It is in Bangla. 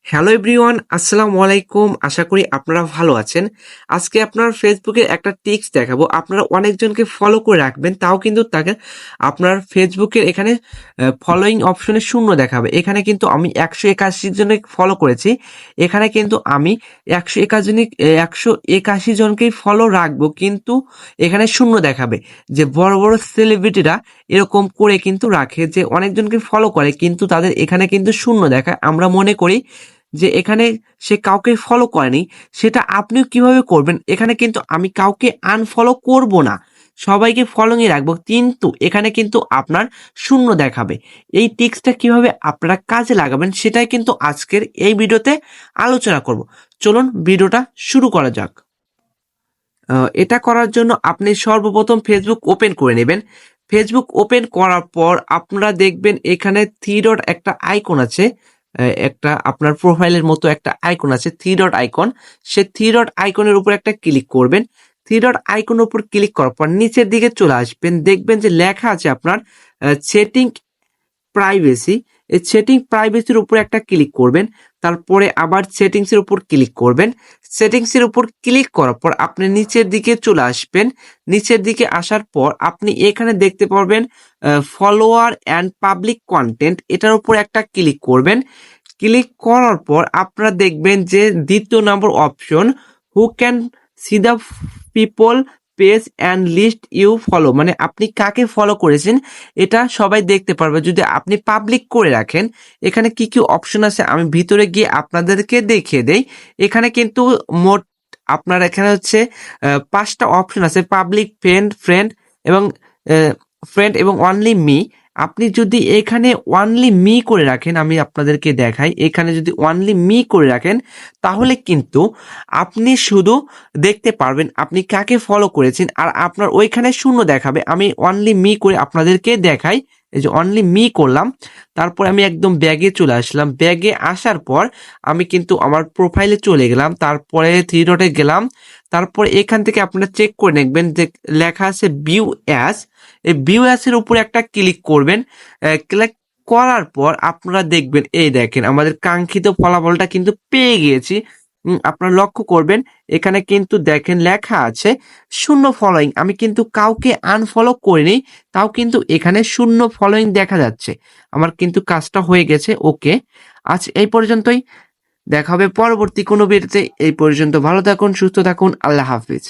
হ্যালো এভরিওয়ান, আসসালামু আলাইকুম। আশা করি আপনারা ভালো আছেন। আজকে আপনার ফেসবুকের একটা টিপস দেখাবো। আপনারা অনেকজনকে ফলো করে রাখবেন, তাও কিন্তু তাকে আপনার ফেসবুকের এখানে ফলোয়িং অপশনে শূন্য দেখাবে। এখানে কিন্তু আমি 181 জনকে ফলো করেছি। এখানে কিন্তু আমি 181 জনকেই ফলো রাখবো, কিন্তু এখানে শূন্য দেখাবে। যে বড় বড় সেলিব্রিটিরা এরকম করে কিন্তু রাখে, যে অনেকজনকে ফলো করে কিন্তু তাদের এখানে কিন্তু শূন্য দেখায়। আমরা মনে করি যে এখানে সে কাউকে ফলো করেনি। সেটা আপনিও কিভাবে করবেন? এখানে কিন্তু আমি কাউকে আনফলো করব না, সবাইকে ফলোই রাখবো, কিন্তু এখানে কিন্তু আপনার শূন্য দেখাবে। এই টিক্সটা কিভাবে আপনারা কাজে লাগাবেন সেটাই কিন্তু আজকের এই ভিডিওতে আলোচনা করব। চলুন ভিডিওটা শুরু করা যাক। এটা করার জন্য আপনি সর্বপ্রথম ফেসবুক ওপেন করে নেবেন। ফেসবুক ওপেন করার পর আপনারা দেখবেন এখানে থ্রি ডট একটা আইকন আছে, একটা আপনার প্রোফাইলের মতো একটা আইকন আছে, থ্রি ডট আইকন। সে থ্রি ডট আইকনের উপর একটা ক্লিক করবেন। থ্রি ডট আইকনের উপর ক্লিক করার পর নিচের দিকে চলে আসবেন, দেখবেন যে লেখা আছে আপনার সেটিং প্রাইভেসি। এই সেটিং প্রাইভেসির উপর একটা ক্লিক করবেন, তারপরে আবার সেটিংস এর উপর ক্লিক করবেন। সেটিংস এর উপর ক্লিক করার পর আপনি নিচের দিকে চলে আসবেন। নিচের দিকে আসার পর আপনি এখানে দেখতে পারবেন ফলোয়ার অ্যান্ড পাবলিক কন্টেন্ট, এটার উপর একটা ক্লিক করবেন। ক্লিক করার পর আপনারা দেখবেন যে দ্বিতীয় নম্বর option, who can see the people page and list you follow, মানে আপনি কাকে ফলো করেছেন এটা সবাই দেখতে পারবে যদি আপনি পাবলিক করে রাখেন। এখানে কি কি অপশন আছে আমি ভিতরে গিয়ে আপনাদেরকে দেখিয়ে দেই। এখানে কিন্তু মোট আপনার এখানে হচ্ছে 5টা অপশন আছে, পাবলিক, ফ্রেন্ড এবং অনলি মি। আপনি যদি এখানে অনলি মি করে রাখেন, আমি আপনাদেরকে দেখাই, এখানে যদি অনলি মি করে রাখেন তাহলে কিন্তু আপনি শুধু দেখতে পারবেন আপনি কাকে ফলো করেছেন, আর আপনার ওইখানে শূন্য দেখাবে। আমি অনলি মি করে আপনাদেরকে দেখাই। এই যে অনলি মি করলাম, তারপর আমি একদম ব্যাগে চলে আসলাম। ব্যাগে আসার পর আমি কিন্তু আমার প্রোফাইলে চলে গেলাম, তারপরে থ্রি ডটে গেলাম। তারপর এখান থেকে আপনারা চেক করে দেখবেন যে লেখা আছে ভিউ অ্যাজ। এই ভিউ অ্যাজ এর উপর একটা ক্লিক করবেন। ক্লিক করার পর আপনারা দেখবেন, এই দেখেন আমাদের কাঙ্ক্ষিত ফলাফলটা কিন্তু পেয়ে গিয়েছি। আপনারা লক্ষ্য করবেন এখানে কিন্তু দেখেন লেখা আছে শূন্য ফলোয়িং। আমি কিন্তু কাউকে আনফলো করিনি, তাও কিন্তু এখানে শূন্য ফলোয়িং দেখা যাচ্ছে। আমার কিন্তু কাজটা হয়ে গেছে। ওকে, আজ এই পর্যন্তই। দেখা হবে পরবর্তী কোনো ভিডিওতে। এই পর্যন্ত ভালো থাকুন, সুস্থ থাকুন। আল্লাহ হাফিজ।